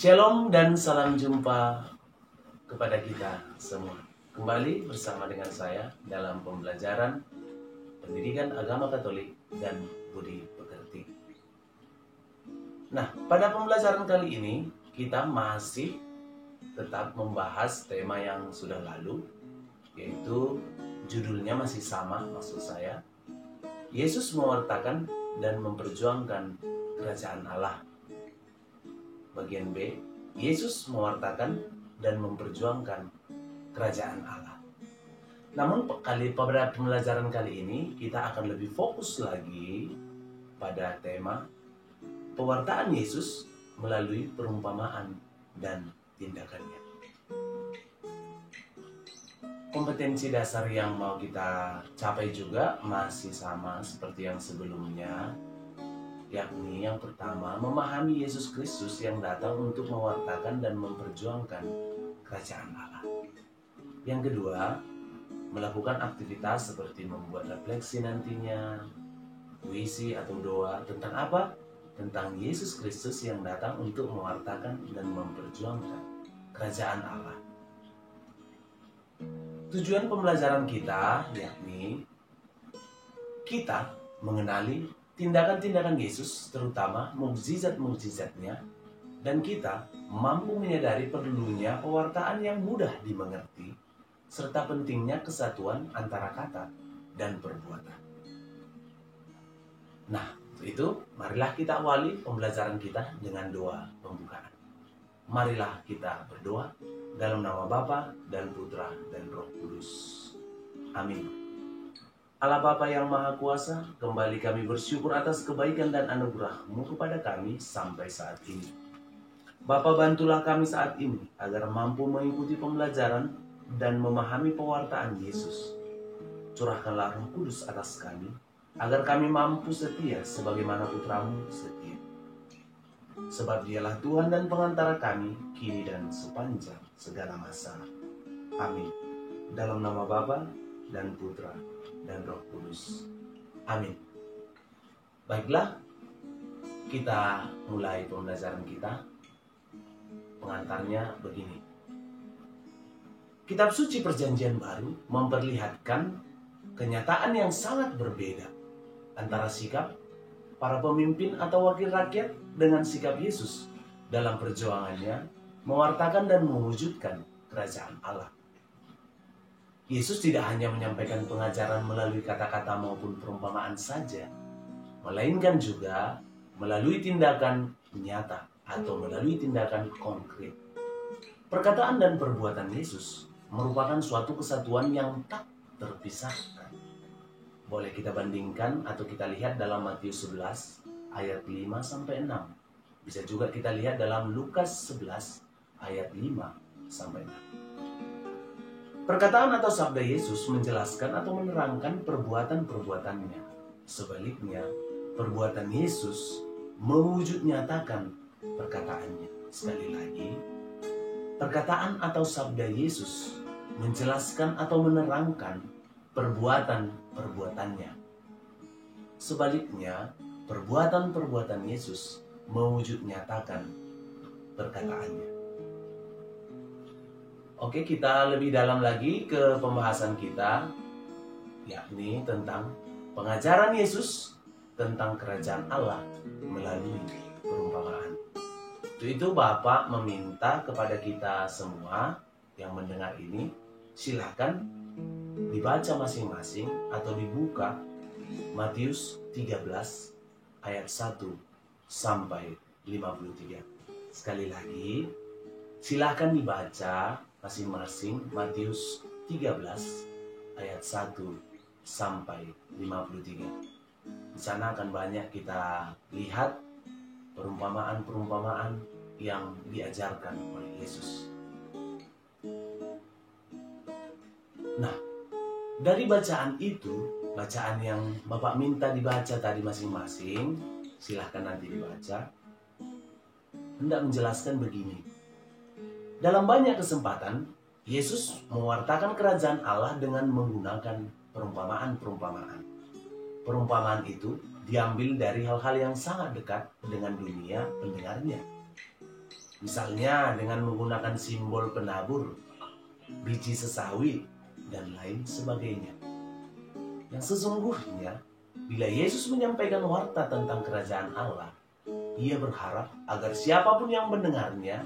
Shalom dan salam jumpa kepada kita semua. Kembali bersama dengan saya dalam pembelajaran pendidikan agama Katolik dan budi pekerti. Nah, pada pembelajaran kali ini kita masih tetap membahas tema yang sudah lalu, yaitu judulnya masih sama, maksud saya, Yesus mewartakan dan memperjuangkan kerajaan Allah. Bagian B, Yesus mewartakan dan memperjuangkan kerajaan Allah. Namun pada pembelajaran kali ini kita akan lebih fokus lagi pada tema pewartaan Yesus melalui perumpamaan dan tindakannya. Kompetensi dasar yang mau kita capai juga masih sama seperti yang sebelumnya, yakni yang pertama, memahami Yesus Kristus yang datang untuk mewartakan dan memperjuangkan kerajaan Allah. Yang kedua, melakukan aktivitas seperti membuat refleksi nantinya, puisi atau doa tentang apa? Tentang Yesus Kristus yang datang untuk mewartakan dan memperjuangkan kerajaan Allah. Tujuan pembelajaran kita yakni kita mengenali tindakan-tindakan Yesus, terutama mukjizat-mukjizatnya, dan kita mampu menyadari perlunya pewartaan yang mudah dimengerti, serta pentingnya kesatuan antara kata dan perbuatan. Nah, untuk itu, marilah kita awali pembelajaran kita dengan doa pembukaan. Marilah kita berdoa dalam nama Bapa dan Putra dan Roh Kudus. Amin. Allah Bapa yang Maha Kuasa, kembali kami bersyukur atas kebaikan dan anugerah-Mu kepada kami sampai saat ini. Bapa, bantulah kami saat ini agar mampu mengikuti pembelajaran dan memahami pewartaan Yesus. Curahkanlah Roh Kudus atas kami, agar kami mampu setia sebagaimana Putra-Mu setia. Sebab Dialah Tuhan dan pengantara kami, kini dan sepanjang segala masa. Amin. Dalam nama Bapa dan Putra dan Roh Kudus. Amin. Baiklah, kita mulai pembelajaran kita. Pengantarnya begini. Kitab suci Perjanjian Baru memperlihatkan kenyataan yang sangat berbeda antara sikap para pemimpin atau wakil rakyat dengan sikap Yesus dalam perjuangannya mewartakan dan mewujudkan kerajaan Allah. Yesus tidak hanya menyampaikan pengajaran melalui kata-kata maupun perumpamaan saja, melainkan juga melalui tindakan nyata atau melalui tindakan konkret. Perkataan dan perbuatan Yesus merupakan suatu kesatuan yang tak terpisahkan. Boleh kita bandingkan atau kita lihat dalam Matius 11 ayat 5-6. Bisa juga kita lihat dalam Lukas 11 ayat 5-6. Perkataan atau sabda Yesus menjelaskan atau menerangkan perbuatan-perbuatannya. Sebaliknya, perbuatan Yesus mewujud nyatakan perkataannya. Sekali lagi, perkataan atau sabda Yesus menjelaskan atau menerangkan perbuatan-perbuatannya. Sebaliknya, perbuatan-perbuatan Yesus mewujud nyatakan perkataannya. Oke, kita lebih dalam lagi ke pembahasan kita, yakni tentang pengajaran Yesus tentang kerajaan Allah melalui perumpamaan. Untuk itu Bapak meminta kepada kita semua yang mendengar ini, silakan dibaca masing-masing atau dibuka Matius 13 ayat 1 sampai 53. Sekali lagi, silakan dibaca masing-masing Matius 13 ayat 1 sampai 53. Di sana akan banyak kita lihat perumpamaan-perumpamaan yang diajarkan oleh Yesus. Nah, dari bacaan itu, bacaan yang Bapak minta dibaca tadi masing-masing, silahkan nanti dibaca, hendak menjelaskan begini. Dalam banyak kesempatan, Yesus mewartakan kerajaan Allah dengan menggunakan perumpamaan-perumpamaan. Perumpamaan itu diambil dari hal-hal yang sangat dekat dengan dunia pendengarnya. Misalnya dengan menggunakan simbol penabur, biji sesawi, dan lain sebagainya. Yang sesungguhnya, bila Yesus menyampaikan warta tentang kerajaan Allah, Ia berharap agar siapapun yang mendengarnya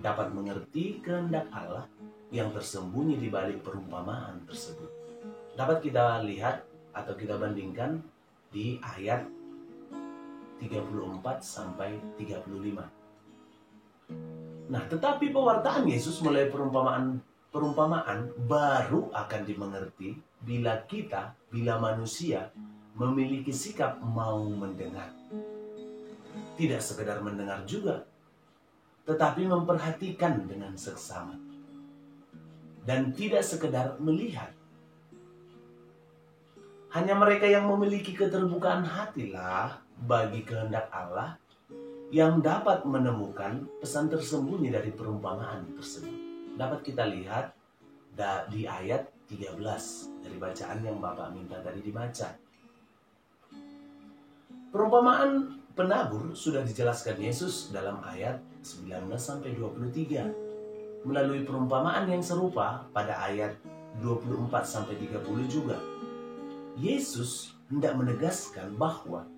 dapat mengerti kehendak Allah yang tersembunyi di balik perumpamaan tersebut. Dapat kita lihat atau kita bandingkan di ayat 34 sampai 35. Nah, tetapi pewartaan Yesus melalui perumpamaan baru akan dimengerti bila manusia memiliki sikap mau mendengar. Tidak sekedar mendengar juga, tetapi memperhatikan dengan seksama. Dan tidak sekedar melihat. Hanya mereka yang memiliki keterbukaan hatilah bagi kehendak Allah yang dapat menemukan pesan tersembunyi dari perumpamaan tersebut. Dapat kita lihat di ayat 13 dari bacaan yang Bapak minta tadi dibaca. Perumpamaan penabur sudah dijelaskan Yesus dalam ayat 19 sampai 23. Melalui perumpamaan yang serupa pada ayat 24 sampai 30 juga. Yesus hendak menegaskan bahwa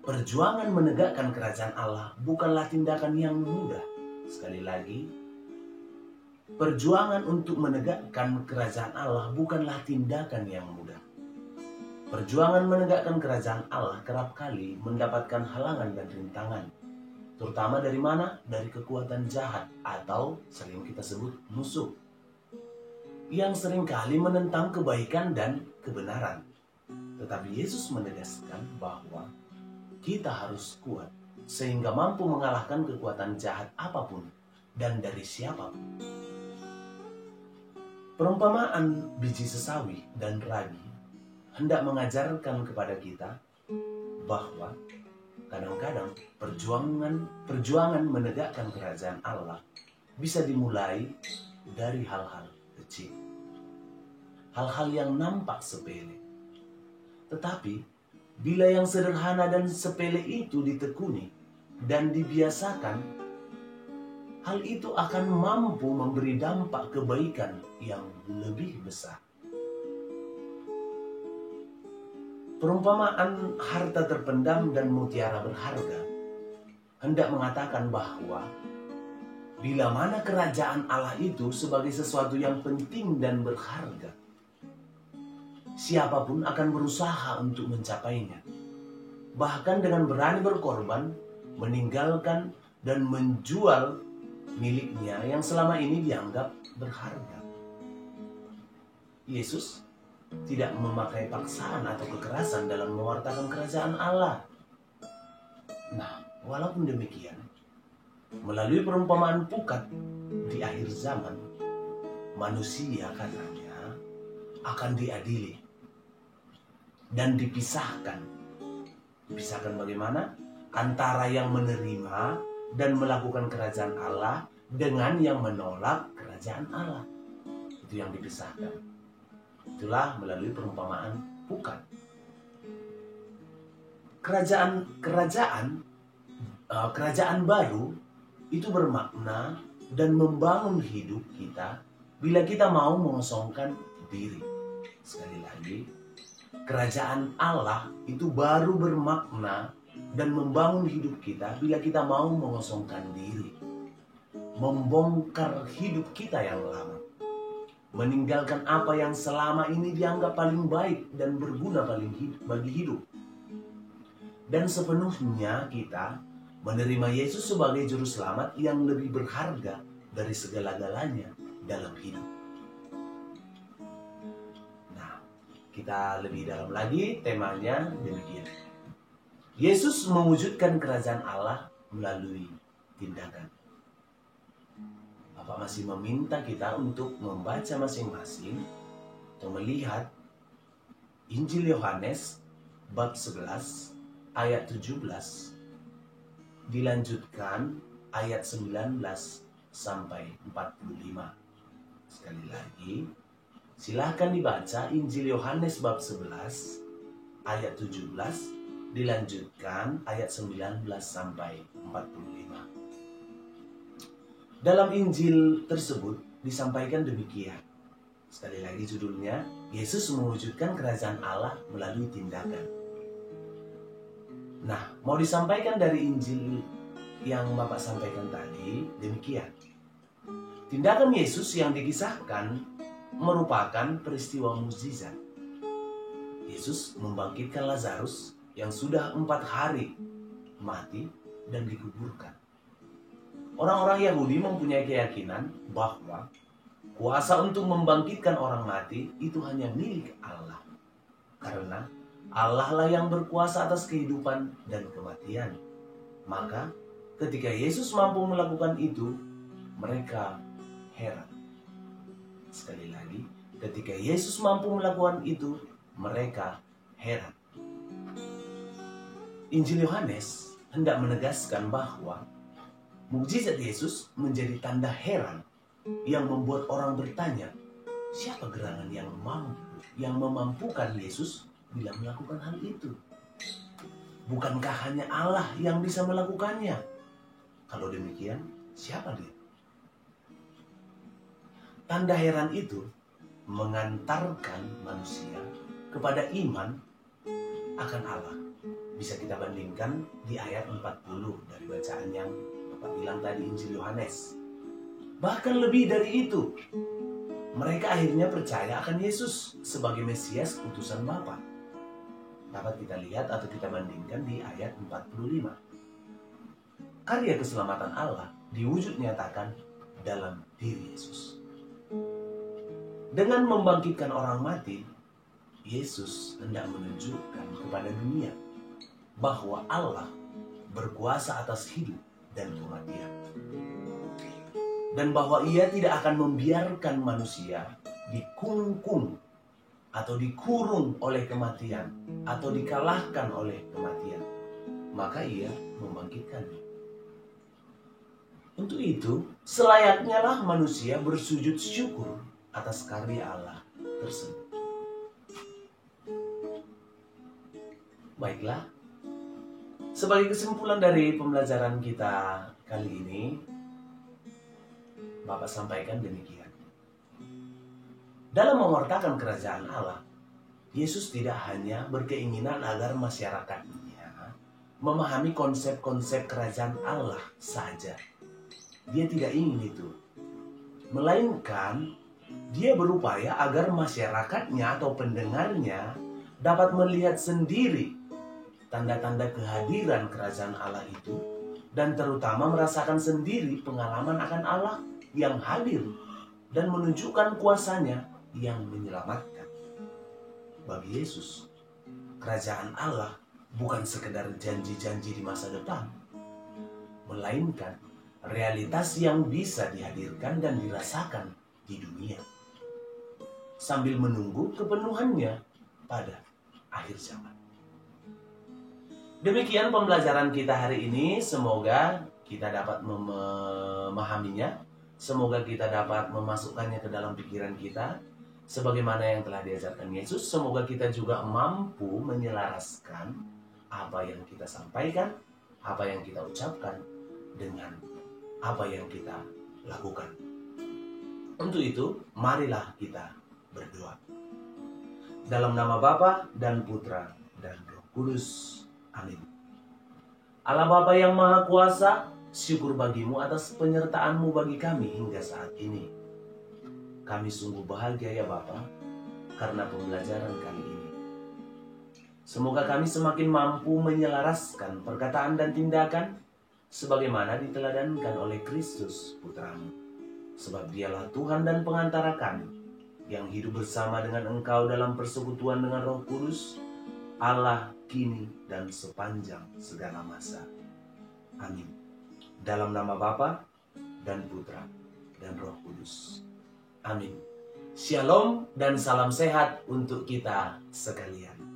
perjuangan menegakkan kerajaan Allah bukanlah tindakan yang mudah. Sekali lagi, perjuangan untuk menegakkan kerajaan Allah bukanlah tindakan yang mudah. Perjuangan menegakkan kerajaan Allah kerap kali mendapatkan halangan dan rintangan. Terutama dari mana? Dari kekuatan jahat atau sering kita sebut musuh. Yang seringkali menentang kebaikan dan kebenaran. Tetapi Yesus menegaskan bahwa kita harus kuat sehingga mampu mengalahkan kekuatan jahat apapun dan dari siapapun. Perumpamaan biji sesawi dan ragi hendak mengajarkan kepada kita bahwa kadang-kadang perjuangan menegakkan kerajaan Allah bisa dimulai dari hal-hal kecil. Hal-hal yang nampak sepele. Tetapi bila yang sederhana dan sepele itu ditekuni dan dibiasakan, hal itu akan mampu memberi dampak kebaikan yang lebih besar. Perumpamaan harta terpendam dan mutiara berharga hendak mengatakan bahwa bila mana kerajaan Allah itu sebagai sesuatu yang penting dan berharga, siapapun akan berusaha untuk mencapainya. Bahkan dengan berani berkorban, meninggalkan dan menjual miliknya yang selama ini dianggap berharga. Yesus tidak memakai paksaan atau kekerasan dalam mewartakan kerajaan Allah. Nah, walaupun demikian, melalui perumpamaan pukat di akhir zaman, manusia katanya akan diadili dan dipisahkan. Dipisahkan bagaimana? Antara yang menerima dan melakukan kerajaan Allah dengan yang menolak kerajaan Allah. Itu yang dipisahkan. Itulah melalui perumpamaan pukat. Kerajaan baru itu bermakna dan membangun hidup kita bila kita mau mengosongkan diri. Sekali lagi, kerajaan Allah itu baru bermakna dan membangun hidup kita bila kita mau mengosongkan diri. Membongkar hidup kita yang lama. Meninggalkan apa yang selama ini dianggap paling baik dan berguna bagi hidup. Dan sepenuhnya kita menerima Yesus sebagai juru selamat yang lebih berharga dari segala-galanya dalam hidup. Nah, kita lebih dalam lagi temanya demikian. Yesus mewujudkan kerajaan Allah melalui tindakan. Bapak masih meminta kita untuk membaca masing-masing atau melihat Injil Yohanes bab 11 ayat 17 dilanjutkan ayat 19 sampai 45. Sekali lagi, silahkan dibaca Injil Yohanes bab 11 ayat 17 dilanjutkan ayat 19 sampai 45. Dalam Injil tersebut disampaikan demikian. Sekali lagi judulnya, Yesus mewujudkan kerajaan Allah melalui tindakan. Nah, mau disampaikan dari Injil yang Bapak sampaikan tadi, demikian. Tindakan Yesus yang dikisahkan merupakan peristiwa mukjizat. Yesus membangkitkan Lazarus yang sudah 4 hari mati dan dikuburkan. Orang-orang Yahudi mempunyai keyakinan bahwa kuasa untuk membangkitkan orang mati itu hanya milik Allah. Karena Allah lah yang berkuasa atas kehidupan dan kematian. Maka ketika Yesus mampu melakukan itu, mereka heran. Sekali lagi, ketika Yesus mampu melakukan itu, mereka heran. Injil Yohanes hendak menegaskan bahwa mukjizat Yesus menjadi tanda heran yang membuat orang bertanya, siapa gerangan yang memampukan Yesus bila melakukan hal itu? Bukankah hanya Allah yang bisa melakukannya? Kalau demikian, siapa dia? Tanda heran itu mengantarkan manusia kepada iman akan Allah. Bisa kita bandingkan di ayat 40 dari bacaan yang Bapak bilang tadi, Injil Yohanes. Bahkan lebih dari itu, mereka akhirnya percaya akan Yesus sebagai Mesias utusan Bapa. Dapat kita lihat atau kita bandingkan di ayat 45. Karya keselamatan Allah diwujud nyatakan dalam diri Yesus. Dengan membangkitkan orang mati, Yesus hendak menunjukkan kepada dunia bahwa Allah berkuasa atas hidup dan kematian. Dan bahwa Ia tidak akan membiarkan manusia dikungkung atau dikurung oleh kematian atau dikalahkan oleh kematian. Maka Ia membangkitkannya. Untuk itu, selayaknya lah manusia bersujud syukur atas karya Allah tersebut. Baiklah, sebagai kesimpulan dari pembelajaran kita kali ini, Bapak sampaikan demikian. Dalam mewartakan kerajaan Allah, Yesus tidak hanya berkeinginan agar masyarakatnya memahami konsep-konsep kerajaan Allah saja. Dia tidak ingin itu. Melainkan, Dia berupaya agar masyarakatnya atau pendengarnya dapat melihat sendiri tanda-tanda kehadiran kerajaan Allah itu, dan terutama merasakan sendiri pengalaman akan Allah yang hadir dan menunjukkan kuasanya yang menyelamatkan. Bagi Yesus, kerajaan Allah bukan sekedar janji-janji di masa depan, melainkan realitas yang bisa dihadirkan dan dirasakan di dunia, sambil menunggu kepenuhannya pada akhir zaman. Demikian pembelajaran kita hari ini. Semoga kita dapat memahaminya. Semoga kita dapat memasukkannya ke dalam pikiran kita sebagaimana yang telah diajarkan Yesus. Semoga kita juga mampu menyelaraskan apa yang kita sampaikan, apa yang kita ucapkan dengan apa yang kita lakukan. Untuk itu, marilah kita berdoa. Dalam nama Bapa dan Putra dan Roh Kudus. Amin. Allah Bapa yang Maha Kuasa, syukur bagimu atas penyertaan-Mu bagi kami hingga saat ini. Kami sungguh bahagia ya Bapa, karena pembelajaran kali ini. Semoga kami semakin mampu menyelaraskan perkataan dan tindakan sebagaimana diteladankan oleh Kristus Putra-Mu. Sebab Dialah Tuhan dan pengantara kami, yang hidup bersama dengan Engkau dalam persekutuan dengan Roh Kudus, Allah kini dan sepanjang segala masa. Amin. Dalam nama Bapa dan Putra dan Roh Kudus. Amin. Shalom dan salam sehat untuk kita sekalian.